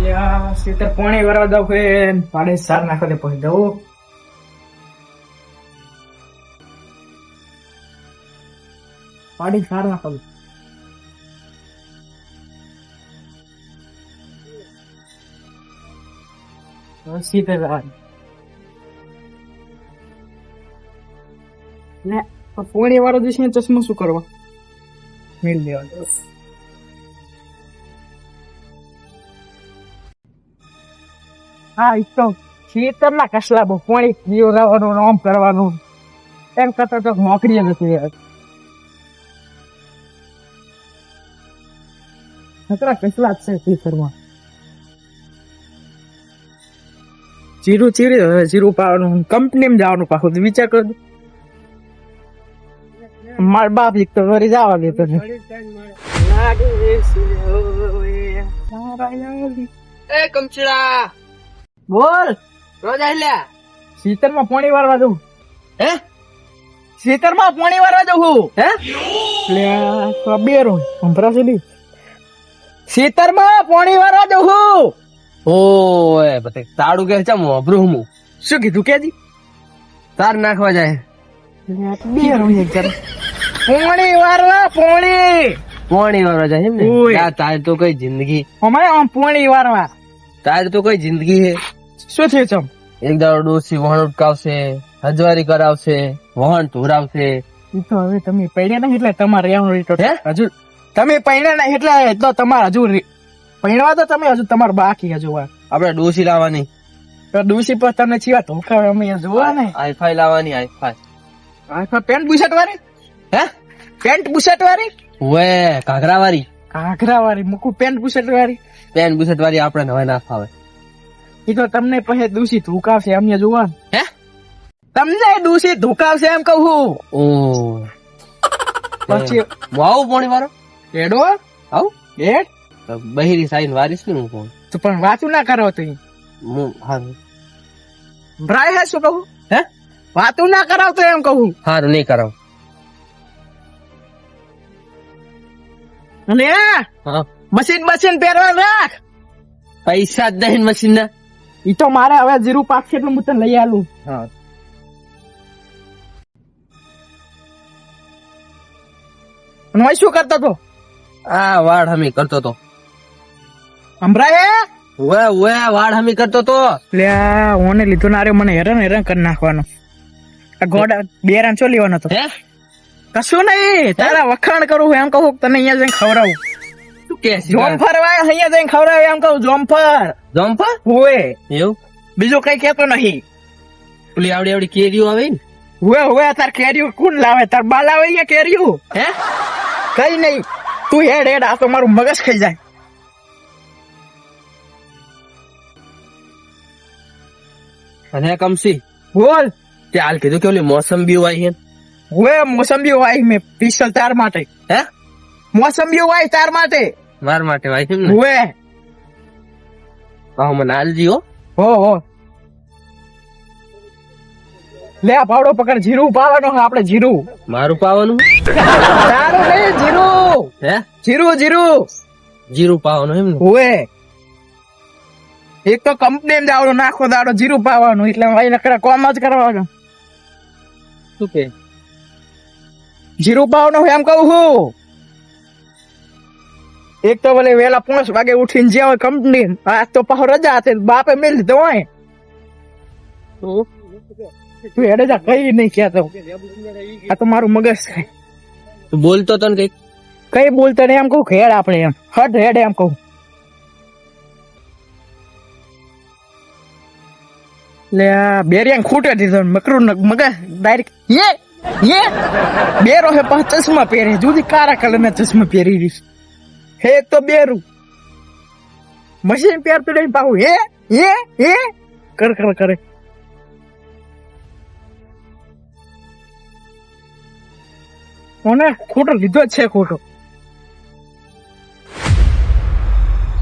સીતર પાણી વરવા દઉં કે પાડે સાર નાખો દે પછી દઉં પાડી સાર નાખો દે સીતર ને પાણી વાળો જઈશ ને ચશ્મા શું કરવા મેળ દેવા હા એ તો ખેતર ના કસલા બહુ પાણી પીવડાવવાનું આમ કરવાનું એમ કરતા તો નોકરી નથી યાર નકરા કસલા જ છે ખેતરમાં જીરું પાવાનું કંપનીમાં જવાનું પાછું વિચાર કરો મારા બાપ એક તો ઘરે જવા દેતો એ કમચડા બોલ રોજ આલ્યા શીતળમાં પાણી વારવા જવું હે શીતળમાં પાણી વારવા જવું હે લે બેરો સંભળાશે નહીં શીતળમાં પાણી વારવા જવું ઓય બતે તાડું કે છે મોભરું હું શું કીધું કેજી તાર નાખવા જાય બેરો એકદમ પાણી વારવા પાણી વાળવા જાય એમ ને ઓય. યાર તાર તો કઈ જિંદગી અમારે આમ પાણી વારવા તાર તો કઈ જિંદગી હે શું થયું ચમ એક દાડો ડોસી વહણ ઉટકાવશે હજવારી કરાવશે વહણ ધોરાવશે ઈ તો હવે તમે પૈણ્યા નહીં એટલે તમારે રહેવાનું રીતો હે? હજુ તમે પૈણ્યા નહીં એટલે તો તમારે હજુ પૈણવા તો તમે હજુ તમારે બાકી હજુ વાર આપડે ડોસી લાવવાની તો ડૂસી પર તમને ચીવા ધોકાવે અમે જોવા ને આઈફાઈ લાવવાની આઈફાઈ આ પેન્ટ બુશર્ટ વાળી હે પેન્ટ બુશર્ટ વાળી વે ઘાઘરા વાળી ઘાઘરા વાળી મૂકું પેન્ટ બુશર્ટ વાળી પેન બુસટ વાળી આપણે નવા ના ફાવે ઈ તો તમને પછી દૂષી ધોકાવશે અમને જોવા હે તમને દૂષી ધોકાવશે એમ કહું ઓ પછી હું આવું પોણી વાળો એડો આવું એડ બહેરી સાઈન વારીશ ને હું કોણ તો પણ વાતું ના કરો તો હું હા ભરાય હે શું કહું હે વાતું ના કરાવતો એમ કહું હારું નહીં કરાવ અને હા મશીન પહેરવા રાખ પૈસા જ નહીં મશીન ના ઈ તો મારે હવે જીરું પાકશે એટલે હું તને લઈ આલું હા અને હું શું કરતો તો આ વાડ હમી કરતો તો સંભળાય વે વાડ હમી કરતો તો લે ઓને લીધો ના રે મને હેરાન કરી નાખવાનો આ ગોડા બેરાન ચો લેવાનો તો હે કશું નહીં તારા વખાણ કરું એમ કહું તને અહીંયા જઈને ખવડાવું શું કે જોમફર વાય અહીંયા જઈને ખવડાવે એમ કહું જોમફર જમ્પર હોવે એવું બીજું કઈ કેતો નહીં પેલી આવડી આવડી કેરીઓ આવે ને હોવે તાર કેરીયું કોણ લાવે તાર બા લાવે અહીંયા કેરીયું હે કઈ નહીં તું હેડ આ તો મારું મગજ ખાઈ જાય અને કમસી બોલ તે હાલ કીધું કે ઓલી મોસંબી આવી હે હોવે મોસંબી વાય મેં પિસ્તલ તાર માટે હે મોસંબી વાય તાર માટે માર માટે વાઈ છે ને હોવે આહ મને હાલજી હો લે આ પાવડો પકડ જીરું પાવાનો છે આપણે જીરું મારું પાવાનું તારું નહીં જીરું હે જીરું જીરું પાવાનું એમ ને હોવે એક તો કંપની માં જાવડો નાખો દાડો જીરું પાવાનું એટલે ભાઈ નકરા કોમ જ કરવાનો શું કે જીરું પાવાનું એમ કહું છું એક તો ભલે વેલા 5 વાગે ઉઠીને જ્યાં કંપની આજ તો પાછો રજા હતી બાપે મેળ લીધો હોય તું હેડે જા કઈ નહીં કહેતો આ તો મારું મગજ થાય તું બોલતો તો ને કઈક કઈ બોલતો ને એમ કહું કે હેડ આપણે એમ હટ હેડ એમ કહું લે બેરિયાંગ ખૂટે દીધો મકરું મગજ ડાયરેક્ટ યે બેરો હે પાછ ચશ્મા પહેરે જુદી કાળા કલર ના ચશ્મા પહેરી રહીશ હે એક તો બેરું મશીન પહેરતું નહીં પાછું હે કરે કોને ખોટો લીધો જ છે ખોટો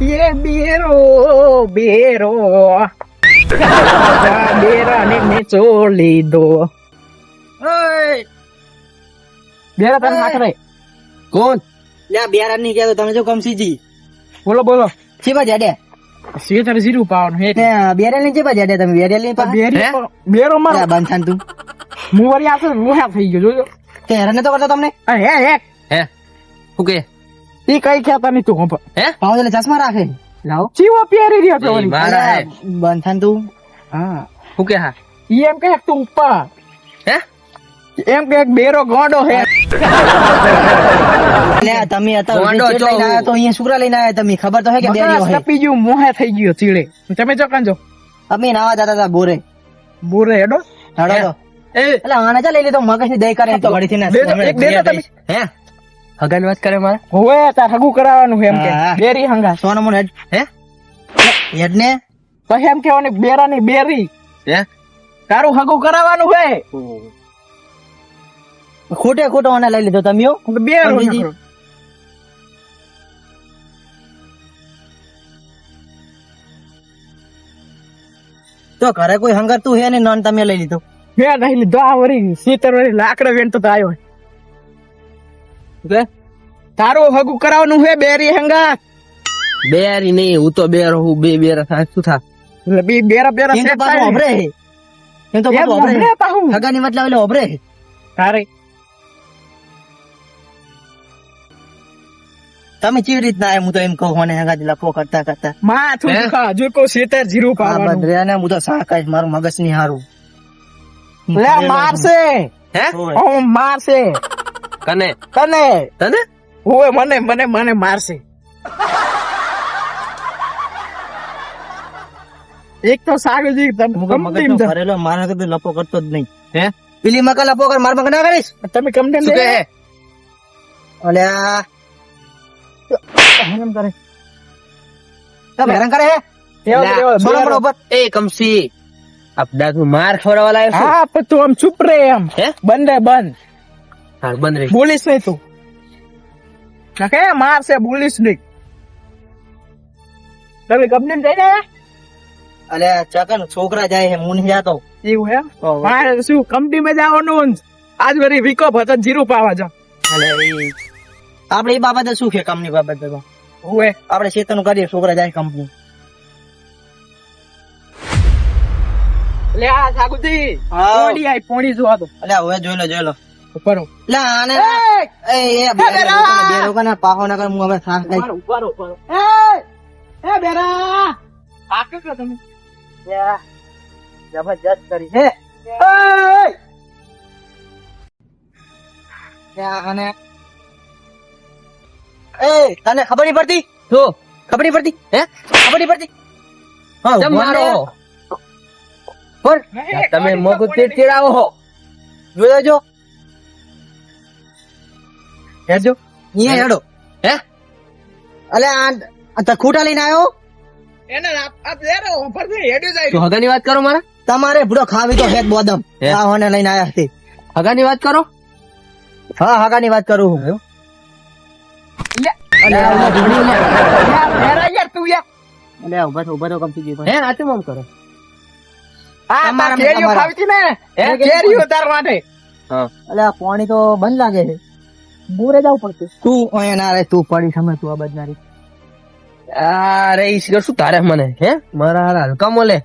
એ બેરો બેરા ને મેં ચોલી દો બેરા તને નાખ રે કોણ લ્યા બેરા ની કહેતો તમે જો કમસીજી બોલો શીબા જાડે શેતર જીરું પાવાનું હે ને બેરેલી જે બાજુ તમે બેરેલી તો બેરી બેરો મારો બંધાન તું હું વળી આ તો લોહા થઈ ગયો જોજો તે હેરાન તો કરતો તમને આ હે હે શું કે ઈ કઈ ખેતા નહીં તું હંભ હે ભાવ એટલે ચશ્મા રાખે લાવો ચીવો પહેરી રહ્યો છો ઈ વળી મારા હે બંધાન તું હા શું કે હા ઈ એમ કે તું ઉપર હે એમ કે બેરો ગોંડો હે લે તમે અત્યારે ગોંડો ચેડ લઈને છો. આયા તો અહીંયા શુક્ર લઈને આયા તમે ખબર તો હે કે બેરીઓ મગજ હે તપી ગયું મોહે થઈ ગયો ચીડે તમે ચોકન જો અમે નાવા જતા હતા બોરે બોરે હેડો હડો તો એ એટલે આને ચા લઈ લીધો મગજ ની દઈ કરે તો ઘડીથી ના દે તો, એક દે તો તમે. હે હગાની વાત કરે મારે હોવે તાર હગું કરાવવાનું છે એમ કે હા. બેરી હંગા સોનો મોન હેડ હે હેડ ને પછી એમ કેવાની બેરાની બેરી હે તારું હગું કરાવવાનું હે ખોટે ખોટો આને લઈ લીધો તમે હો. બેરો બીજી? નકરો. તો ઘરે કોઈ હંગર તું હે ને નોન તમે લઈ લીધો મેં નહીં લીધો આ વળી સીતર વળી લાકડા વેણ તો આવ્યો કે તારું હગું કરાવવાનું હે બેરી હંગા બેરી નહીં હું તો બેર હું બે બેર થાય શું થા એટલે બી બેરા બેરા એમ તો set પાછું થાય. ઓભરે હે. એમ તો એમ પાછું ઓભરે હે. હમણાં પાછું. હગાની મતલબ એટલે ઓભરે હે. તારે તમે કેવી રીતના આયા? હું તો એમ કહું મને હગાથી લફો કરતા કરતા માથું હે? દુખા જો કો સીતર જીરું આ પાવાનું બધરે ને હું તો સાકાય મારું મગજ ની હારું લે મારશે હે હું મારશે કને તને તને ઓય મને મને મને મારશે એક તો સાગરજી તમે હું તો મગજ કમટીમ નો છો. ભરેલો મારા કદી લફો કરતો જ નહીં હે પેલી મકા લફો કર માર મકા ના કરીશ તમે કમટીમ શું કે હે અલ્યા હેરાન કરે તમે હેરાન કરે હે સોનો મોનો ઉપર એ કમસી આપડા તું માર ખવડાવવા લાવ્યો છું હા પણ તું આમ ચૂપ રે એમ હે બંધ બંધ હા બંધ રહી બોલીશ નહીં તું નાખે મારશે બોલીશ નહીં તમે કમટીમ જઈને આયા? અલ્યા ચકન છોકરા જાય છે હું નહીં જાતો એવું હે મારે શું કંપનીમાં જવાનું આજ વળી વીકો ભત જીરું પાવા જા આપડે એ બાબતે શું છે કામની બાબતે તો ઓએ આપડે ચેતન કરીએ છોકરા જાય કંપની લે આ સાગુજી હા. પોણી આઈ પોણી જોવા દો અલ્યા હવે જોઈ લો ઉપર હો. લે આને એ! બે રોકાના પાહો ના કર હું હવે સાસ ખાઈ ઉપર ઉપર એ બેરા આ કે કરો તમે જબરજસ્ત કરી હે અને એ તને ખબર નહીં પડતી શું ખબર નહીં પડતી હે ખબર નહીં પડતી હા કેમ મારો બોલ તમે મોગું ચીડાવો હો જોજો હેડજો અહીંયા હેડો હે અલે આ તો ખૂટા લઈને આવ્યો એને આ બેરો ઉપર થી હેડ્યો જાય તું હગાની વાત કરો મારા તમારે ભૂડો ખાવી તો હેત બોદમ હે? આ હોને લઈને આયા હતી હગાની વાત કરો હા હાગાની વાત કરું હું લે અલે આ ભૂડીમાં બેરા યાર તું યાર અલે ઉભા તો કમ થઈ ગયું હે આતે મમ કરો આ તમારા કેરીઓ તમારા. ખાવી હતી ને હે? કેરીઓ તાર માટે હા અલે આ પાણી તો બંધ લાગે છે બુરે જવું પડશે તું અહીંયા ના રે તું પડી સમય તું આ બદનારી અરે ઈ શું તારે મને હે મારા હારા હલકા મોલે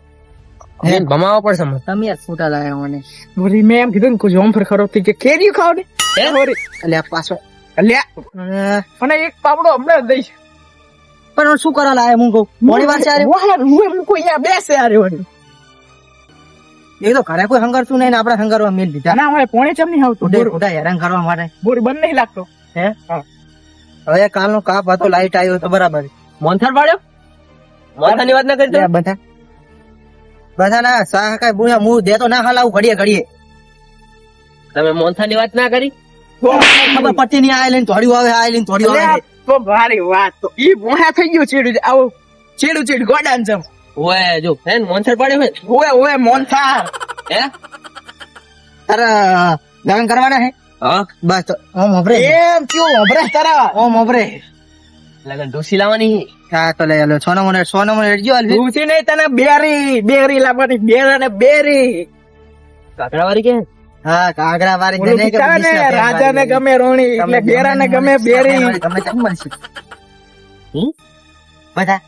હે? ભમાવા પડશે મને તમે યાર છૂટા લાયા મને વળી મેં એમ કીધું ને કોઈ જોમ ફર ખરો થઈ કે કેરીઓ ખાવ ને હે? વળી અલે આ પાછો લ્યા અને એક પાવડો હમણાં જ દઈશ પણ હવે શું કરવા લાયા હું કહું મોડી વાર છે અરે વાહ, હું એમ કોઈ અહીંયા બેસે આરે વળી એ તો ઘરે કોઈ હંગારતું નહીં ને આપડે હંગારવા મેલ દીધા ના હવે પોણે ચમ નહીં આવતું ખોટે ખોટા હેરાન કરવા માટે બોર બંધ નહીં લાગતો હે હવે કાલનો કાપ હતો લાઈટ આવ્યો તો બરાબર મોનથાર પાડ્યો મોનથારની વાત ના કરી લે બધા બધા ના સાહ કઈ બુયા હું દેતો ના હલાવું ઘડીએ ઘડીએ તમે મોનથારની વાત ના કરી ખબર પડતી નહીં આ લઈને થોડી આવે આ લઈને થોડી આવે તો મારી વાત તો ઈ મોહા થઈ ગયું ચીડું આવું ચીડું ગોડાન જમ ઓય જો હે મોનથાર પાડ્યો હે ઓએ ઓએ મોનથાર હે તારા લગ્ન કરવાના હે હા બસ તો ઓમ હબરે એમ કેવું અભરાશ તારા ઓમ હબરે લગન ડોસી લાવવાની હા તો લે લો સોનો મને હેડજો હાલ તું છે નહીં તને બેરી લાવવાની બેરા ને બેરી કાકડાવાળી કે હા કાગડા વાળી ઓલું જને કે કીધા ને, બીસના રાજા ને વાળી. ગમે રોણી એટલે તમે બેરા ને ગમે ગમે બેરી તમે કેમ મળશે હમ? બધા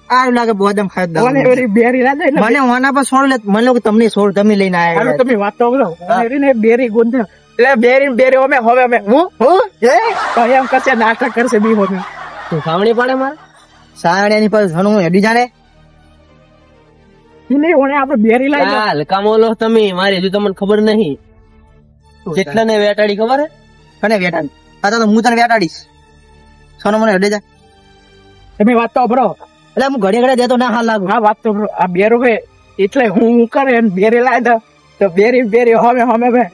આ લાગે બોદમ ખાઈ દઉં. ઓને ઓરી બેરી ના દે ને મને ઓના પર છોડ લે મને લોકો તમને છોડ તમે લઈને હાલો આયા તમે વાત તો બોલો ને બેરી ગોંધે એટલે બેરી અમે હવે અમે હું તો એમ કરશે નાટક કરશે બી હવે તું સાવણી પડે મારે સાયણિયાની પર ઘણું હેડી જાણે નહીં ઓને આપણે બેરી લાવી દો. ચાલ કામોલો તમે મારી હજુ તમને ખબર નહીં કેટલા ને વેટાડી ખબર હે કને વેટાડી આ તો હું તને વેટાડીશ સોનો મને હેડી જા તમે વાત તો ભરો એટલે હું ઘડી ઘડી દેતો ના હાલ લાગુ હા વાત તો ભરો આ બેરો હે એટલે હું કરે ને બેરી લાવી દો તો બેરી હવે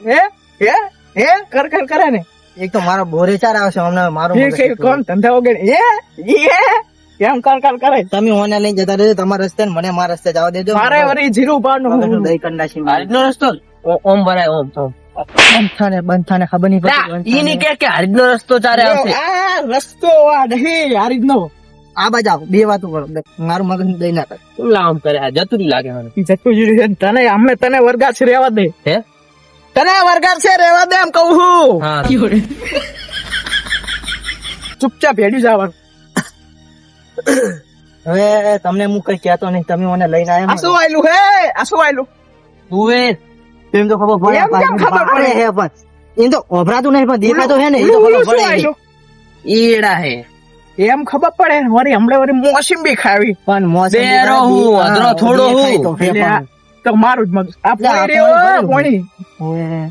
હે કર કરે ને એક તો મારો બોરે ચાર આવશે હમણાં મારો એ કઈ કોણ ધંધા વગર એમ કર કરે તમે ઓને લઈને જતા રહેજો તમારા રસ્તે ને મને મારા રસ્તે જવા દેજો મારે વરી જીરું પાડનું મગજનું દહીં કંડાશી હારીજનો રસ્તો ઓમ ભરાય ઓમ બંધ થાને ખબર નહીં પડતી ઈ ની કે હારીજનો રસ્તો ચારે આવશે આ રસ્તો આ નહીં આ રીતનો આ બાજુ આવો બે વાતો કરો મારું મગજ દહીં ના કરે શું લામ કરે આ જતું જ લાગે મને ઈ જતું જીરું છે ને તને હમણે તને વર્ગાર છે રેવા દે હે તને વર્ગાર છે રેવા દે એમ કહું છું હા ચૂપચાપ હેડ્યું જવાનું હવે તમને હું કઈ કહેતો નહીં તમે મને લઈને આ આવ્યા શું આયલું હે આ શું આયલું તું એ એમ તો ખબર પડે એમ કેમ ખબર પડે? હે પણ એમ તો ઓભરાતું નહીં પણ દેખાતો હે ને એ તો ઓલું ખબર શું પડે આયલું? ઈડા હે એમ ખબર પડે વળી હમણે વળી મોસંબી ખાવી પણ મોસમ બેરો હું, અધરો થોડો હું. એટલે આ તો મારું જ મગજ આ એટલે આ પોણી રહ્યો, પોણી પોણી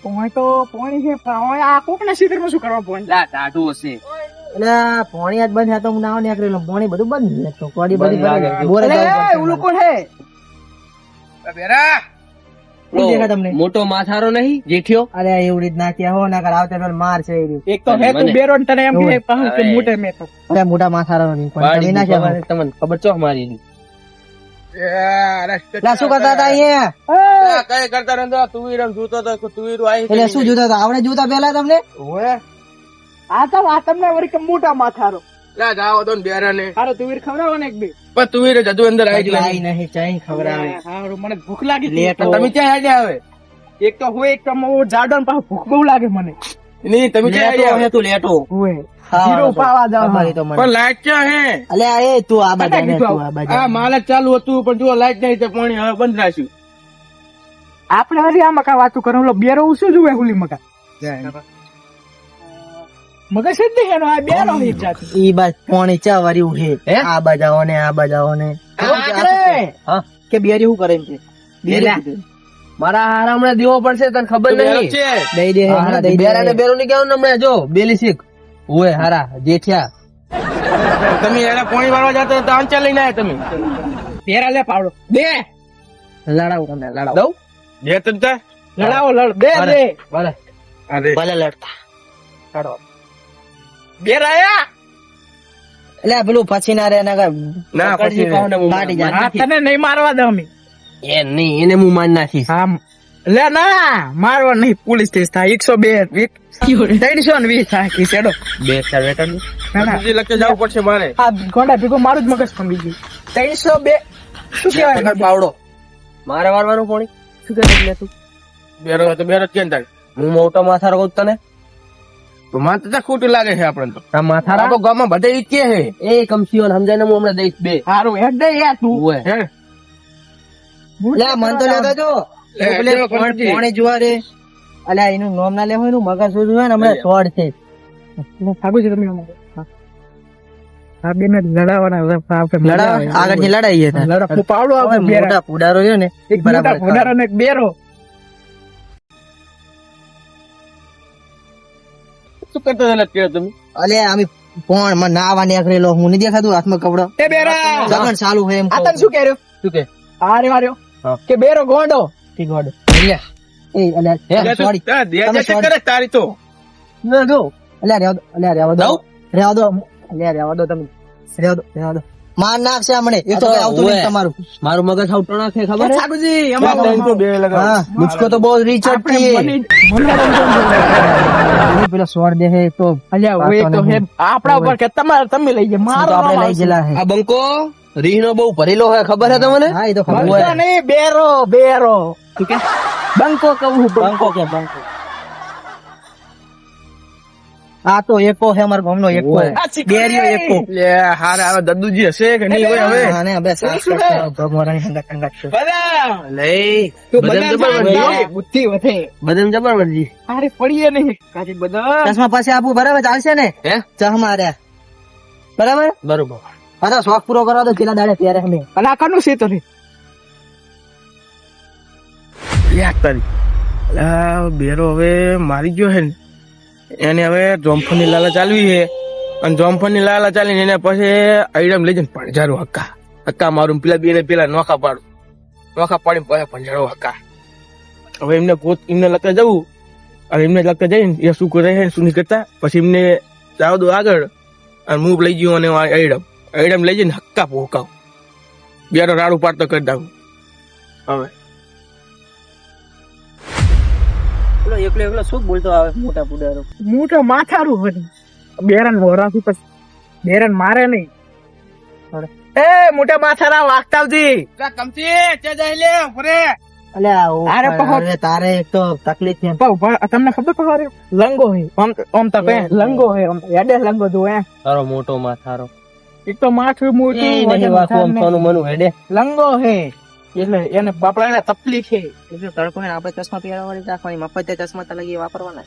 પોણી તો પોણી છે પણ હવે આ કોકના સીધરમાં શું કરવા પોણી લા ટાટુ હશે એટલે પોણી આજ બંધ હતો હું નાવ નીકળેલો પોણી બધું બંધ તો કોડી બંધ બધી લાગે. બોરે અલે, જવું પડશે ઓલું મારે. કોણ હે બેરા શું દેખાય તમને મોટો માથારો નહીં જેઠિયો અરે એવડી જ નાખ્યા હો ના કર આવતા પેલા માર છે એ રહ્યું. એક તો હે તું મને. બેરો ને તને એમ કે પાછું કે હવે. મોટે મેં તો અરે મોટા માથારો નહીં પણ તમે ના ખબર કહેવાય. હે તમને ખબર ચો મારી એટલે શું કરતા હતા અહીંયા કઈ કરતા નતો તુવીરમ જોતો તો તુવીરું આવી એટલે શું જોતા હતા આવડે જોતા પેલા તમને આ તો આ તમને વળી કે મોટા માથારો લા જાવ તો બેરા ને હારો તુવીર ખવડાવો ને એક બે પણ તુવીર જદુ અંદર આવી આઈ નહીં ચાઈ ખબર આવે હારું મને ભૂખ લાગી લેટ હતી. તમે ક્યાં આવી આવે એક તો હું એક તો હું જાડો ને પાછું ભૂખ બહુ લાગે મને નહીં તમે ક્યાં લેટો આવી હે તું લેટો ઓએ હા, જીરું પાવા જાવ ખબર ઈ તો મને. પણ લાઈટ ક્યાં હે અલે આ એ તું આ બાજુ કટાઈ આને, દીધું તું આ બાજુ આ આને. માલ જ ચાલુ હતું પણ જો લાઈટ નહીં તો પાણી હવે બંધ રાખ્યું આપણે હરી આમાં કા વાતું કરો ઓલો બેરો શું જોવે હુલી મકા મગજ જ નહીં એનો આ બેરો એક જાત ઈ બાજ પોણી ચા વાર્યું હે હે? આ બાજાઓ ને આ બાજાઓ ને હા કે બેરી શું કરે એમ છે બેરી એલા. મારા હારા હમણાં દેવો પડશે તને ખબર નહીં દઈ દે હમણાં દઈ દે બેરા ને બેરો ની કેવું હમણાં જો બેલી શીખ ઓય હારા જેઠિયા તમે એને પાણી વાળવા જતા તો આંચા લઈને આવ્યા તમે બેરા લે પાવડો બે લડાવો તમને લડાવો દઉં જે તંતા લડાવો લડ બે ભલે. બે ભલે ભલે લડતા લડો બેરા આયા એટલે આ પેલું પછી ના રે ના ના પકડજી પછી પાઉને હું ફાટી મારી જાય. હા તને નહીં મારવા દઉં અમે એ નહીં એને હું મારી નાખીશ હા લે ના મારવા નહીં પોલીસ કેસ થાય 102 320 થાય કે છેડો બે ચાર વેટર ના, ના. લખે જવું પડશે મારે આ ગોંડા ભેગું મારું જ મગજ ફંગી ગયું 302 શું કહેવાય પાવડો મારે વારવાનું પાણી શું કહેવાય તું બેરો તો બેરો જ કેમ થાય હું મોટો માથારો કહું તને તો માથે તો ખોટું લાગે છે આપણને તો આ માથારા તો ગામમાં બધે ઈ જ કે છે એ કમસીઓ સમજાય ને હું હમણાં દઈશ બે હારું હેડ દે યાર તું ઓય હે લે મન તો લેતો જો લે, પેલે જો, કરજી. પોણી જોવા રે અલ્યા એનું નામ ના લેવું એનું મગજ શું જોવે ને હમણાં છોડ છે થાકું છે તમે આ બેન લડાવવાના આપણે લડાવ આગળ થી લડાઈએ લડા પાવડો આવે બેરા મોટા પુડારો છે ને એક મોટા ઘોડારો ને એક બેરો શું કરતા હતા કે તમે અલે અમે પણ મને નાવા નીકળેલો હું નહીં દેખાતું હાથમાં કપડો એ બેરા લગન ચાલુ હોય એમ આ તને શું કહેર્યો શું કે આરે વાર્યો હા. કે બેરો ગોંડો ઠીક વાડો એ અલ્યા સોરી તમે sorry. કરે તારી તો ના જો અલ્યા રેવા દો દઉં? રેવા દો અલ્યા રેવા દો તમે રેવા દો માર નાખશે હમણે એ તો કઈ આવતું નહીં તમારું મારું મગજ હાવ નાખે ખબર હે ઠાકોરજી હા મુझको तो बहुत रिचर्ड चाहिए પેલો સ્વર દે હે તો અલ્યા ઓય તો હે આપણા ઉપર કે તમારે તમે લઈ જાય મારો તો આપણે લઈ ગયેલા હે આ બંકો રીહનો બહુ ભરેલો હોય ખબર હે તમને હા એ તો ખબર બંકો નહીં બેરો બેરો ઠીક હે બંકો કહું બંકો કે બંકો આ તો એકો હે અમારા ગામનો એકો આ ચીકુ બેરીઓ રે. એકો લે હારે હવે દદ્દુજી હશે કે નહીં હોય હવે આને હવે સાસ કરતા ભગવાન ઠંડા છે બધા લઈ તું બદામ બધા જબર જાણતા વળજી. હોય, બુદ્ધિ વધે બદામ જબર વળજી. અરે પડીએ નહીં કાચી બધા ચશ્મા પાસે આપવું બરાબર ચાલશે ને હે ચશ્મા રે બરાબર બરોબર હા તો શોખ પૂરો કરવા દો પેલા દાડે ત્યારે અમે અને આ કનું છે તો રે યાદ તારી અલા, બેરો હવે મારી ગયો હે ને એને હવે જોમફળની લાલા ચાલવી છે અને જોમફળની લાલા ચાલીને એને પછી આઈડમ લઈ જઈને ભંજારું હક્કા મારું પેલા બેને પેલા નોખા પાડીને પછી ભંજારો હક્કા હવે એમને લગતા જવું અને એમને લગતા જઈને એ શું કરે છે શું નહીં કરતા પછી એમને જાવ દો આગળ અને હું લઈ ગયો અને આઈડમ લઈ જઈને હક્કા ભોકાવ બેરો રાડું પાડતો કરી દઉં હવે એકલો એકલો શું બોલતો આવે મોટા પુડારો મોટો માથારું હોય બેરન વોરાથી પછી બેરન મારે નહીં એ મોટા માથારા વાગતાવજી કમતી તે જઈ લે ફરે અલ્યા અરે પહોંચ. હવે તારે એક તો તકલીફ છે તમને ખબર પહારે લંગો હે આમ તો બે લંગો હે આમ યાડે લંગો જો હે તારો મોટો માથારો એક તો માથું મોટું એ નહીં વજન વાતું આમ વધારે સોનું મનું હેડે લંગો હે એટલે એને બાપડાને તકલીફ છે એટલે તડકો ને આપણે ચશ્મા પહેરવાની રાખવાની મફત ચશ્મા તો લગી વાપરવાના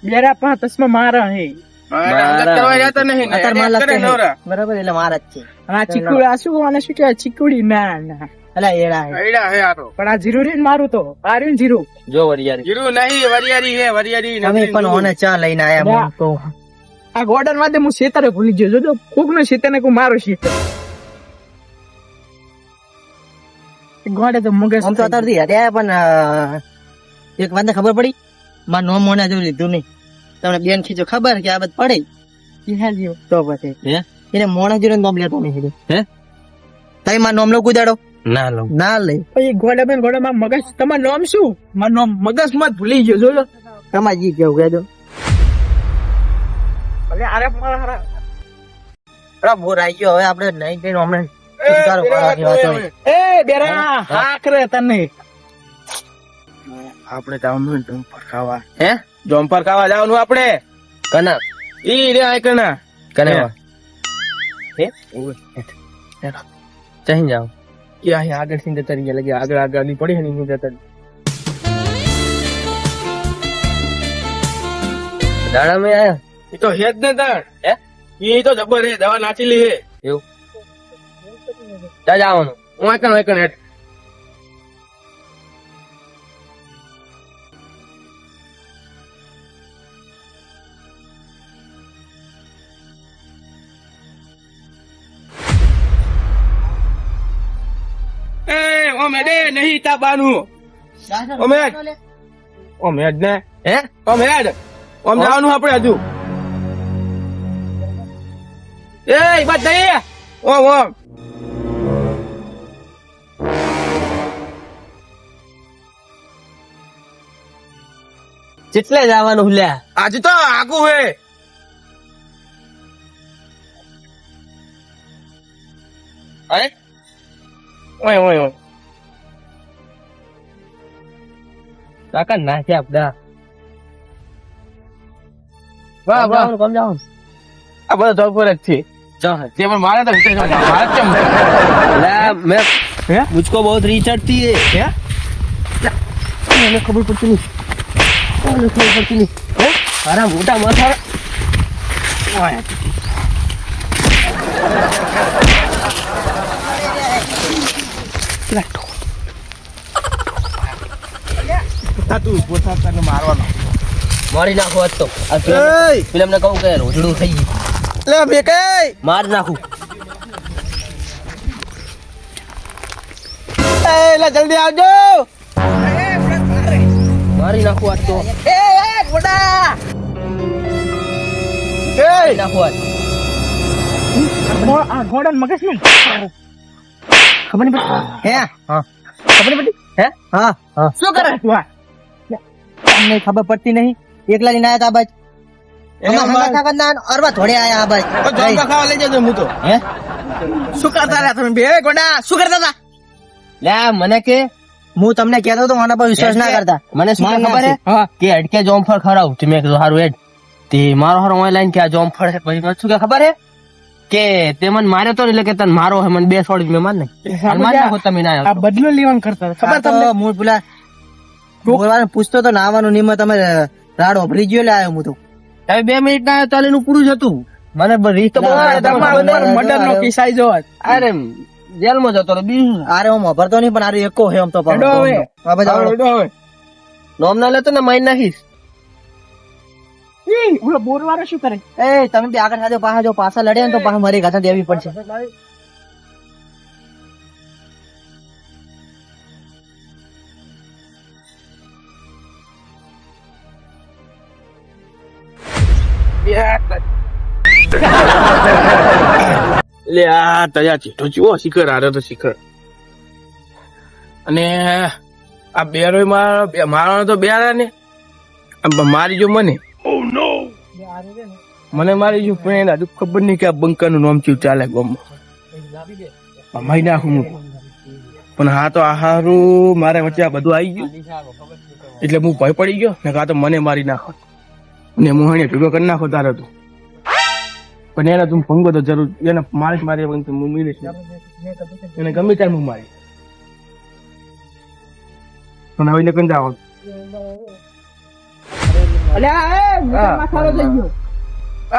બેરા પા તસમાં મારા હે અત્યારે માલ લાગતો હે. બરાબર એટલે મારા જ છે અને આ ચીકુડી આ શું અને શું કહેવાય ચીકુડી ના ના અલ્યા એડા હે પણ આ જીરું રે મારું તો આ રહ્યું ને જીરું જો વરિયારી અમે પણ ઓને ચા લઈને આયા ના. હું તો આ ગોડન વાદે હું શેતરે ભૂલી ગયો જોજો કોક નો શેતર ને કોઈ મારો શેતર ગોડે તો મગજ આમ તો અત્યારથી હટ્યા પણ એક વાત ને ખબર પડી માર નોમ મોને જો લીધું નહીં તમને બેન ખીચો ખબર કે આ બધ પડે ઈ તો પછી હે એને મોને જોડે નોમ લેતો નહીં હે તઈ માર નોમ લો કુદાડો ના લઉં ના લે પછી ગોડા માં મગજ તમારું નામ શું મારું નામ મગજ માં જ ભૂલી ગયો જોજો કમાજી કેવું કહેજો અરે અરે મારા અરે બોર આવી ગયો હવે આપણે નહીં કઈ હમણાં છુટકારો કરવાની વાત હોય. એ બેરા હાક રે તને આપણે જવાનું જમ્પર ખાવા હે જમ્પર ખાવા જવાનું આપણે કના ઈ રે આ કના કના હે ચાહી જાવ કે અહીં આગળ થી જતા રહ્યા લગે આગળ ની પડી હે ની જતા દાડા મે આયા ઈ તો હેજ ને તાણ હે ઈ તો જબર હે દવા નાચી લી હે એવું જા જવાનું હું એકણ હેઠ ઓમે દે નહીં તાબાનું ઓમે જ ને હે ઓમે જ ઓમ જવાનું આપણે હજુ એ બસ દઈએ ઓમ કેટલે જવાનું લ્યા આજે તો આગું હે અરે ઓય ઓય ઓય કાકા નાખ્યા આપડા વાહ વાહ કોમ જાવ આ બધો જોબ પર જ છે જે પણ મારે તો મારે કેમ मैं मुझको बहुत रीच चढ़ती है મને ખબર પડતી નહીં મને ખબર પડતી નહીં મારા મોટા માથા તું પોતા તને મારવાનો મારી નાખો આજ તો ફિલ્મ ને કહું કે રોજડું થઈ ગયું લે બેકે માર નાખું લે જલ્દી આવજો મારી નાખું આજ તો ગોડા મારી નાખું આજ આ ગોડા મગજ નહીં ખબર નહીં પડી હે હા ખબર નહીં પડી હે હા હા શું કરે તું આ તમને ખબર પડતી નહીં એકલા લઈને આયા તા બાજ અરવા થોડે આયા આ બાજ જમવા ખાવા લઈ જજો હું તો હે શું કરતા રહ્યા તમે બે ગોડા શું કરતા હતા લે મને કે હું તમને કહેતો તો આના પર વિશ્વાસ ના કરતા મને શું માર ખબર હે હા કે હડકે જોમફળ ખરાવ મેં કીધું સારું હેડ તે મારો હારો ઓનલાઈન કે આ જોમફળ છે પછી મને શું કે ખબર હે કે તે મને માર્યો તો ને એટલે કે તને મારો હે મને 2 છોડી મેં માર નહીં માર નાખો તમે ના આ બદલો લેવાનું કરતા હતા. ખબર તમને હું પેલા બોલવાનું પૂછતો તો નાવાનું નિયમ તમે રાડ ઓભરી ગયો લે આવ્યો હું તો તમે 2 મિનિટ ના ચાલે એનું પૂરું જ હતું મને રીત તો મર્ડર નો કિસ્સા જો અરે જેલમાં જતો રહ્યો બીજું શું? અરે હું ઓભરતો નહીં પણ આરે એકો હે આમ તો હેડો હવે. આ બધા હવે નોમ ના લેતો ને મારી નાખીશ ઓલો બોર વાળો શું કરે? એ તમે બી આગળ સાથે પાછા જો પાછા લડે ને તો પાછા મારી ગાથા દેવી પડશે લે આ તયા ચીઠો ચીવો શિખર આરે તો શિખર અને આ બેરો મારવાનો તો બેરા ને મારી જો મને મને મારી જો પણ હજુ ખબર નહીં કે આ બંકા નું નામ ચીવ ચાલે ગમ મારી નાખું હું પણ હા તો આ હારું મારે વચ્ચે આ બધું આવી ગયું એટલે હું ભય પડી ગયો ને કાં તો મને મારી નાખો ને મોહણીએ ભેગો કરી નાખો તારે તું પણ એને તું ભંગો તો જરૂર એને મારી મારી હું મીરીશ એને ગમે ત્યારે હું મારી પણ હવે કઈ જાવ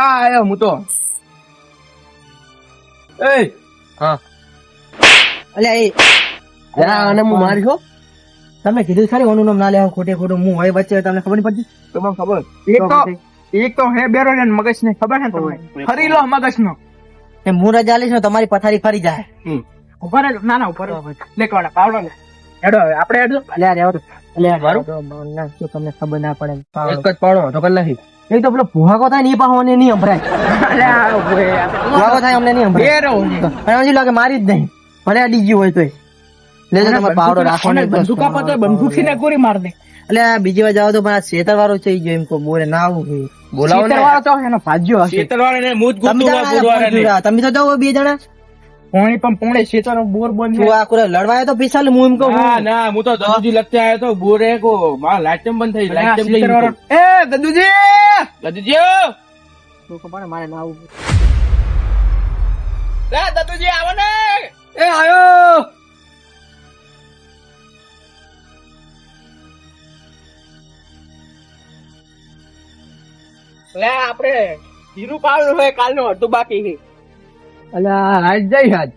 આયો હું તો એ હા અલ્યા એ જરા અને હું મારી છો તમે કીધું ખરી ઓનું નામ ના લેવા ખોટે ખોટું હું હોય વચ્ચે તમને ખબર નહીં પડતી તમને ખબર એક તો હે બેરો ને મગજ ને ખબર છે તમને ફરી લો મગજ નો એ હું રજા લઈશ ને તમારી પથારી ફરી જાય ઉપર જ ના ના ઉપર લે કોડા પાવડો ને હેડો હવે આપણે હેડો અલ્યા રેવા દો અલ્યા મારું? ના શું તમને ખબર ના પડે એક જ પાડો તો કર નાખી એક તો પેલો ભૂહાકો થાય ને એ પાછો મને નહીં સંભળાય ભૂહાકો થાય અમને નહીં સંભળાય બેરો અને હજી લાગે મારી જ નહીં ભલે અડી ગયું હોય તોય લેજો તમારે પાવડો રાખો ને બંદૂકા પતો બંદૂક થી ને ગોળી માર દે એટલે આ બીજી વાર જાવ તો પણ આ શેતર વાળો છે ઈ જો એમ કો બોલે ના આવું છે. બોલાવો ને વાળો તો એનો ભાજ્યો હશે શેતરવાળાને મૂજ તમે ગુતું જાઓ બોરવાળાને ને, તમે તો જાઓ બે જણા પોણી પણ પોણે શેતર બોર બંધ તું આ કોરે લડવાયો તો પીસાલ હું એમ કહું ના ના હું તો દદુજી લગતે આવ્યો તો બોરે કો મારા લાઈટમ બંધ થઈ લાઈટમ થઈ એ દદુજી દદુજી તો ખબર મારે ના આવું લે દદુજી આવો ને એ આયો લે આપણે હીરું પાડવું હોય કાલનું અડધું બાકી છે અલ્યા આજ જઈ આજ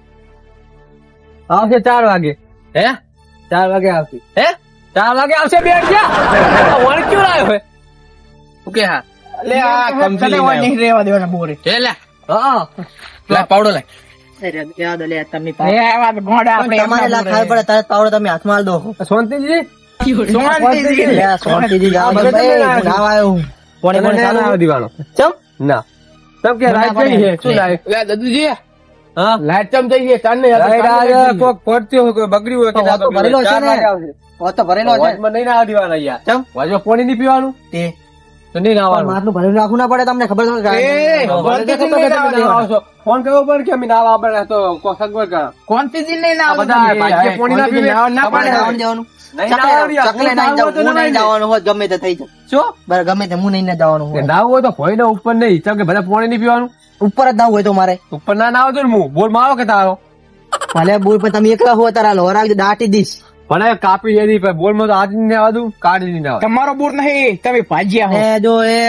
આવશે 4 વાગે હે 4 વાગે આવશે હે 4 વાગે આવશે બેઠ જા વણ ક્યું લાયો હે ઓકે હા લે આ કમથી લઈને આવ્યો. નહીં રહેવા દેવાના બોરે એ લે હા લે પાવડો લે યાદ લે તમે એ આવા ગોડા આપણે તમારે લા ખાય પડે તરત પાવડો તમે હાથમાં આલ દો શાંતિજી સોનતીજી લે આ સોનતીજી જાવ આ બધા ભાઈ ના નાવ આવ્યો હું પોણી પોણી ચાલુ ચાલુ દીવાનો ચમ ના તમ કે રાત ગઈ છે શું લાય લે દદુજી હા લાઈટમ થઈ ગઈ ચાંદ ને રાત આજ કોક પડતી હોય કોઈ બગડ્યું હોય કે ના તો ભરેલો છે ને ઓ તો ભરેલો છે વાજમાં નહીં ના દીવાના યાર ચમ વાજમાં પાણી નહીં પીવાનું તે તો નહીં પણ નાવાનું માટલું ભરેલું રાખવું ના પડે તમને ખબર તો ફોન કરવો પડે કે અમે નાવા આપણે તો કોઈ સગવડ કરા કોનતીજી નહીં ના આ બધા ભાગ્ય પોણી ના પીવે ના પડે જવાનું નહીં નાવા ચકલે નહીં જવાનું હું નહીં જવાનું હોત ગમે તે થઈ જાય શું બરાબર ગમે તે હું નહીં જવાનું કે હોય નાવું હોય તો ભોય ને ઉપર નહીં ચમ કે બધા પાણી નહીં પીવાનું ઉપર જ ના હોય તો મારે ઉપર ના નાવો તો હું બોલ મારો કે તારો ભલે બોલ પણ તમે એકલા હો તારા લોરા દાટી દીશ ભલે કાપી એની પર બોલ માં તો આજ નહીં આવવા દઉં કાઢી નહીં આવવા તમારો બોર નહીં તમે ભાજ્યા હો એ જો એ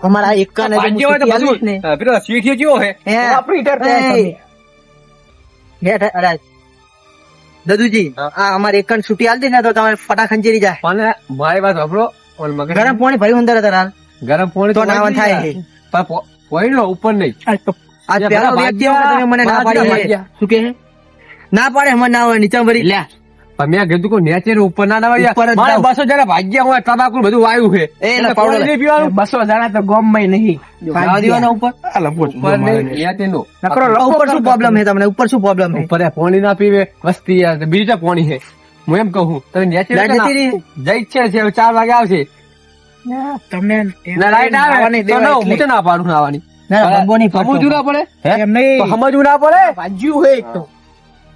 અમારા એકા ને ભાગ્ય હોય તો બધું પેલો સીઠીઓ કેવો હે ઓપરેટર છે અરે દદુજી આ અમારે એક છૂટી આલતી ને તો તમારે ફટા ખંચેરી જાય પણ મારી વાત સાંભળો ઓલ મગજ ગરમ પાણી ભર્યું અંદર તારા ગરમ પાણી તો નાવા થાય પણ પોઈન્ટ નો ઉપર નહીં આજ પેલો વ્યક્તિ હોય તમે મને ના પાડી છે. શું કે છે? ના પાડે મને ના હોય નીચે ભરી લે પણ મેં કીધું કે નેચર ઉપર ના નાવા ઉપર જ મારે જાવ. 200 જણા ભાગ્યા હોય તમાકુ બધું વાયુ છે એટલે પાવડો નહીં પીવાનું 200 જણા તો ગોમ માં નહીં જવા દેવાના ઉપર ઉપર નહીં નેચર નો ઉપર શું પ્રોબ્લેમ છે તમને ઉપર શું પ્રોબ્લેમ છે ઉપર એ પાણી ના પીવે વસ્તી યાર તો બીજું તો પાણી છે હું એમ કહું તમે નેચર લાઈટ જતી રહી? જઈ છે 4 વાગે આવશે તમને ના લાઈટ આવે તો ના હું તો ના પાડું નાવાની ના ના બંબો નહીં સમજવું ના પડે હે એમ નહીં તો સમજવું ના પડે ભાજ્યું હોય એક તો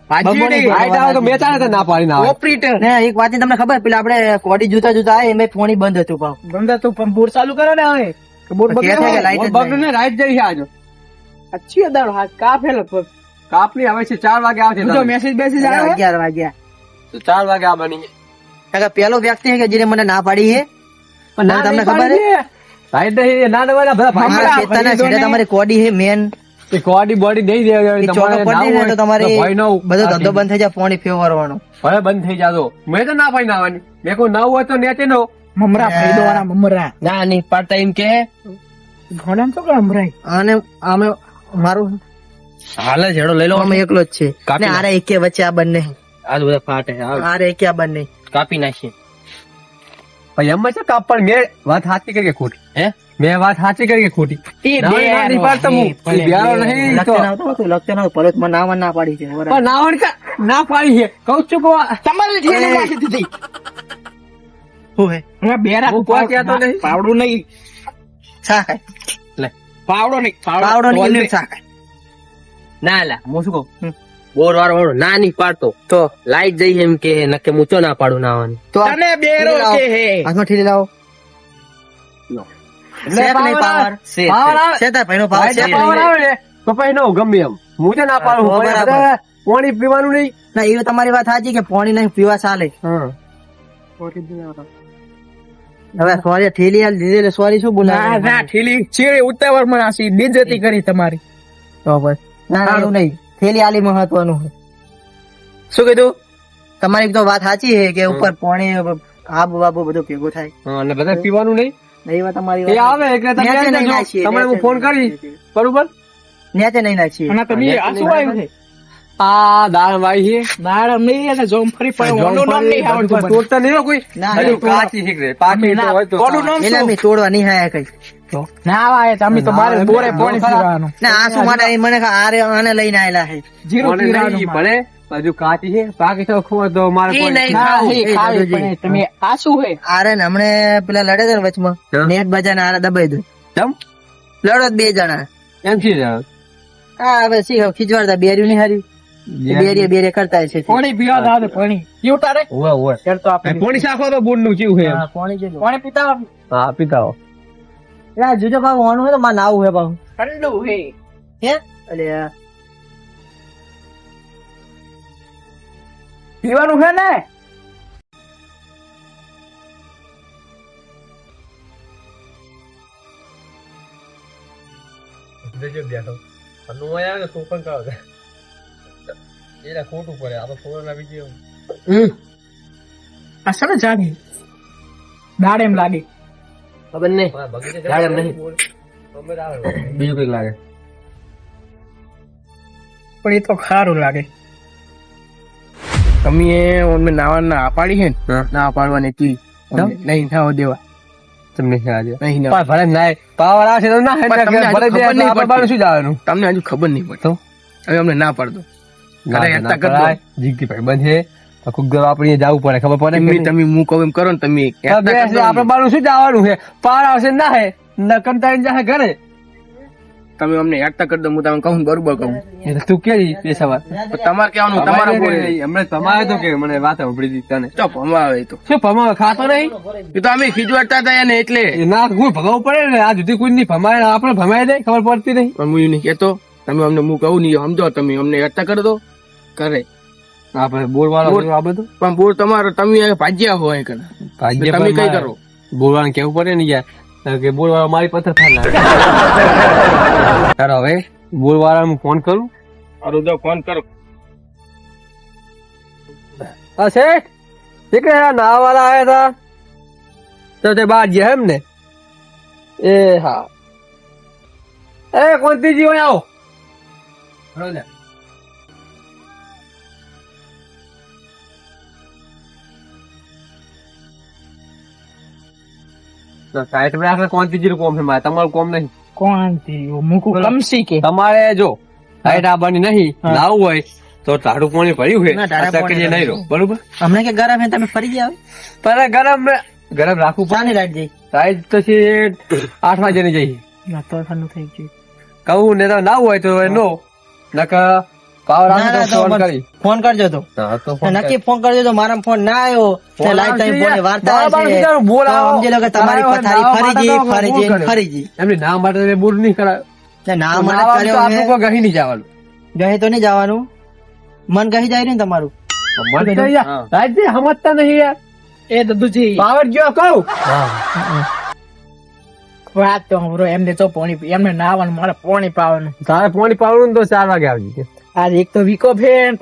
બંબો નહીં લાઈટ આવે તો મેં ચાલે ના પાડી ના આવે ઓપરેટર ને એક વાત તમને ખબર પેલા આપણે કોડી જૂતા જૂતા એમાં પાણી બંધ હતું પણ ગંદા તું પણ બોર ચાલુ કરો ને હવે બોર કે છે કે લાઈટ જ બગડું ને રાઈટ જઈ છે આજો અચ્છી દાડો હાથ કાફે લગભગ કાપની આવે છે 4 વાગે આવશે જો મેસેજ બેસેજ આવે 11 વાગ્યા તો 4 વાગે આવવાની છે. કાકા પેલો વ્યક્તિ છે કે જેને મને ના પાડી છે પણ ના તમને નહીં ખબર પાડી હે? છે. રાઈટ નહીં ના દેવાના બધા મારા ભાઈ ખેતરના સીધા તમારી કોડી છે મેન એ કોડી બોડી નહીં દે ચોકો પડી ને તો તમારી ભાઈ નો બધો ધંધો બંધ થઈ જાય પાણી ફેરવાનો હવે બંધ થઈ જાતો મેં તો ના પાડી આવવાની મેં કોઈ ના હોય તો નેચે નો મમરા ફાયદો વાળા મમરા ના નહીં પાડતા એમ કે ઘોડા તો કે મમરાય અને અમે મારું હાલ જ હેડો લઈ લો અમે એકલો જ છે કાપી ને આરે એકે વચ્ચે આ બંને આ બધા ફાટે આરે એકે આ બંને કાપી નાખીએ ભાઈ એમ છે કાપ પણ મેં વાત સાચી કરી કે ખોટી હે મેં વાત સાચી કરી કે ખોટી ના, ના, નહીં પાડતો હું. એ બિયારો નહીં તો. લખતે ના પરત મને ના પાડી છે બરાબર. પણ નાવણ ના પાડી છે કહું છું કે તમારી ઠેલી નાખી દીધી હું હે હવે બેરા હું કોઈ કહેતો નહીં. પાવડું નહીં છા ખાય પાવડો નહીં પાવડો ની ઇલેક્ટ છા ખાય ના લા હું શું કહું બોર વાળો ના નહીં પાડતો તો લાઈટ જઈ એમ કે નકે મૂચો ના પાડું નાવાની તો આ તને બેરો કે હે હાથમાં ઠીલી લાવો શેક નહીં પાવર પાવર આવે. શેતા ભાઈનો પાવર લાઈટ શેક પાવર નહીં. આવે ને તો પછી નો ગમે એમ હું તો ના પાડું હા, પણ બરાબર. આપણે પાણી પીવાનું નહીં ના એ તમારી વાત સાચી કે પાણી નહીં પીવા ચાલે હા હવે સોરી ઠેલી હાલ દીધી એટલે સોરી શું ના બોલાવે ના ઠેલી ચીડી ઉતાવળ માં આસી બેજતી કરી તમારી તો બસ ના ના એવું નહીં થેલી આલી મહત્વનું છે. શું કીધું તમારી તો વાત સાચી છે કે ઉપર પાણી આબુ બાબુ બધું ભેગું થાય હા, અને બધા પીવાનું નહીં એ વાત તમારી એ વાત આવે એટલે તમે નેચે નહીં આવજો. નાખીએ, તમને હું નેચે ફોન નહીં કરી નાખીએ. બરોબર નેચે નહીં નાખીએ અને તમે આ શું આવ્યું છે આ દાળ વાઈ છે દાડમ નહીં અને જોમફળી પણ ઓનું નામ નહીં આવડતું મને. તોડતા નહીં હો કોઈ ના, હજુ ના, કાચી છે કે પાકી તો હોય તો ઓનું નામ એટલે શું? મેં તોડવા નહીં આયા કઈ ના આવે તમે તો મારે બોરે પાણી પીવાનું ના આ શું માટે એ મને આરે આને લઈને આયેલા છે જીરું મને પીવાનું નહીં ભલે હજુ કાચી છે પાકી તો ખો તો મારે ઈ કોઈ નહીં. ના, એ એ ખાવી દાદુજી. પણ તમે આ શું હે આરે ને હમણે પેલા લડે છે ને હા. વચમાં નેટ બજાને આરે દબાઈ દઉં ચમ લડો જ બે જણા એમ છે યાર. હા હવે શી ખીજવાડતા બેર્યું નહીં હારી બેરે કરતા છે પાણી પીવા દાવ દે પાણી પીવું તારે ઓવે ઓવે ત્યારે તો આપણે પોણી શાખો તો બોર્ડ નું ચીવું છે એમ. હા, પાણી જેટલું પાણી પીતા આવો. હા પીતા હો એટલે આ જુજો ભાવ હોવાનું હોય તો મારે નાવું હે ભાવ ઠંડુ હે હે એટલે આ પીવાનું હે ને દેજો બેઠો અનુ આયા ને સોપન કાવ દે એલા ખોટું પડે આપણે ફોન ના વિડિયો આ સર જાડી દાડ એમ લાગે ખબર નહીં દાળ એમ નહીં. બીજું કઈક લાગે પણ એ તો ખારું લાગે તમે અમને નાવા ના પાડી છે ને ના પાડવાની કી કેમ? નહીં થાવ દેવા તમને આજે નહીં ના. પણ ભલે નાય પાવર આવશે તો ના હે પણ તમને ભલે હજુ દે ખબર નહીં આપણે બાર શું જવાનું તમને હજુ ખબર નહીં પડતો હવે અમને ના પાડતો ઘરે ના, એકતા ના કરી દો. કરાય. જીગી ભાઈ બંધ છે તો ખુદ ઘર આપણે જવું પડે ખબર પડે કે તમે હું કહું એમ કરો ને તમે નહીં? એકતા કરી દો. આપણે બાર શું જવાનું છે પાવર આવશે ના હે ન કંટાળી જાય ઘરે તમે અમને એકતા કરી દો હું તમને કહું બરોબર કહું એટલે તું કે એ સવાલ તો તમારે કહેવાનું તમારે બોલે હમણાં તમારે તો કે મને વાત સાંભળી હતી તને ચપ હમાવે તો શું ભમાવે ખાતો નહીં એ તો અમે ખીજવાડતા હતા એને એટલે એ ના કોઈ ભગાવવું પડે ને આ જુદી કોઈ નહીં ભમાય આપણે ભમાય દે ખબર પડતી નહીં પણ હું એ નહીં કહેતો તમે અમને હું કહું નહીં સમજો તમે અમને એકતા કરી દો કરે આપણે બોર વાળો બોર. આ બધું પણ બોર તમારો તમે ભાજ્યા હોય કરે ભાગ્ય તમે પણ કઈ મારે કરો બોર વાળાને કેવું પડે ને યાર કે બોર વાળો મારી પથ્થર થાય ચાલો હવે બોર વાળાને હું ફોન કરું અરે દો ફોન કરો હા શેઠ દીકરે નાવા વાળા આયા હતા તો તે બહાર ગયા એમ ને એ હા એ કોંતીજી હોય આવો હળો લે. તો સાઈડ માં આપણે કોંતીજી નું કોમ છે મારે તમારું કોમ નહીં કોણ થી મૂકું કમસી કે તમારે જો સાઈડ આવવાની નહીં હા. લાવવું હોય તો ટાઢું પાણી ભર્યું છે ના, ટાઢા આ તકલીફ પાણી નહીં રહો બરોબર હમણાં કે ગરમ હે તમે ફરી ગયા પણ ગરમ રાખવું પડે ચાની લાઈટ જઈ સાઈડ તો છે 8 વાગે ની જઈએ ના તો ઠંડુ થઈ ગયું કહું ને તો ના હોય તો નો નકર પાવર ના, આવે ના, તો તો ફોન બસ કરી ફોન કરજો તો હા, તો ફોન નક્કી ફોન કરજો તો મારા ફોન ના આવ્યો તો લાઈફ ટાઈમ ફોન વાર્તા બરાબર છે છે, તારું બોલ તો આવો. સમજી લો કે તમારી તારા પથારી નામ ફરી માટે ગઈ તો ફરી બોલ ગઈ કર્યો. ફરી ગઈ એમની નામ માટે બોલ નહીં કરાય તે નામ મને નામ કર્યો તો આપણું કોઈ ગહી નહીં જવાનું ગહી તો નહીં જવાનું મન કહી જાય ને તમારું મન તો યાર, રાજજી સમજતા નહીં યાર એ દદુજી પાવર ગયો કહું વાત તો હમરો એમને તો પોણી એમને નાવાનું મારે પોણી પાવાનું તારે પાણી પાવડું ને તો 4 વાગે આવજે આજ એક તો વીકો ફેન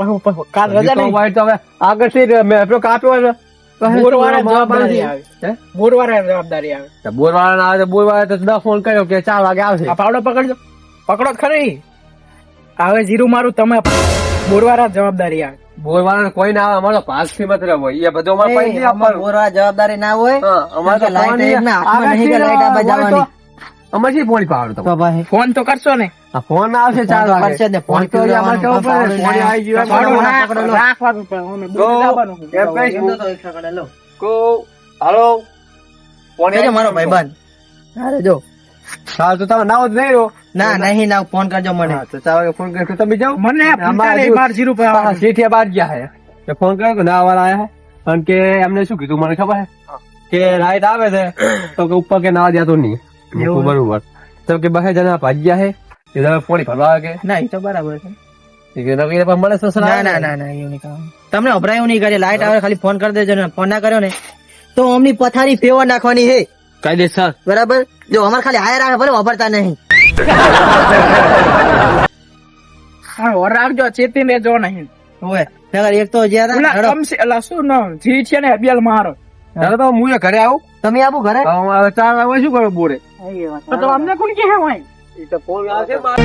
કાલ રજા નહીં ભાઈ તો હવે આગળથી મેં આપણો કાપ્યો હોય ને તો હે બોરવાળા શું જવાબદારી હે? આવે બોરવાળા જવાબદારી આવે તો બોરવાળા ના આવે તો બોરવાળા તો 10 ફોન કર્યો કે 4 વાગે આવશે આ પાવડો પકડજો પકડો જ ખરી હવે જીરું મારું તમે બોરવાળા જવાબદારી આવે બોરવાળા કોઈ ના આવે અમારો પાસથી મતલબ હોય એ બધું અમારે પૈસા નહીં આપવાનું બોરવા જવાબદારી ના હોય હા, અમારે તો લાઈટ પાણી એમને હાથમાં નહીં કે લાઈટ આપવા હોય તો જવાની. અમારે શી પાણી પાવડું તો ભાઈ ફોન તો કરશો ને આ ફોન આવશે 4 વાગે કરશે જ ને, ફોન ફોન તો અમારે કેવું પડે પાવડું પાણી આવી ગયું પાવડું હોય. ના પકડેલો. રાખવાનું પણ અમે દૂર તો જવાનું. એમ કહીશ એમનો તો 100 કડે લો. કો હાલો પાણી કહેજો આવી મારો ગયું. ભાઈબંધ અરે જો હા તો તમે નાવો જ નહીં રહો ના નહીં ના ફોન કરજો મને હા, તો 4 વાગે ફોન કર્યો તો તમે જાઓ મને આમાં પૂછતા નહીં હજુ માર જીરું પર પાછા શેઠિયા બાદ ગયા હે તો ફોન કર્યો કે ના વાળા આયા હે અને કે એમને શું કીધું મને ખબર હે કે લાઈટ આવે છે તો કે ઉપર કે ના દેતો નહીં એવું હે? બરોબર તો કે બહે જણા ભાગ્યા હે એ તમે પાણી ભરવા આવે કે ના એ તો બરાબર છે એ કે નવીને પણ મળે સસરા ના ના ના ના એવું નહીં કરવાનું. તમને અભરાયું નહીં કરે લાઈટ આવે ખાલી ફોન કરી દેજો ને ફોન ના કર્યો ને તો અમની પથારી ફેવર નાખવાની હે કાયદેસર બરાબર જો અમારે ખાલી હાયર આવે ભલે વાપરતા નહીં હા ઓર રાખજો ચેતીને રહેજો નહીં હોય નગર એક તો જ્યાં ઓલા હતા, કમસે ઓલા શું ન જી છે ને બેલ મારો ચાલો તો હું એ ઘરે આવું તમે આવું ઘરે તો હું હવે 4 વાગે શું કરું બોરે તો અમને કોણ કે હે હોય એ તો ફોન આવશે મારે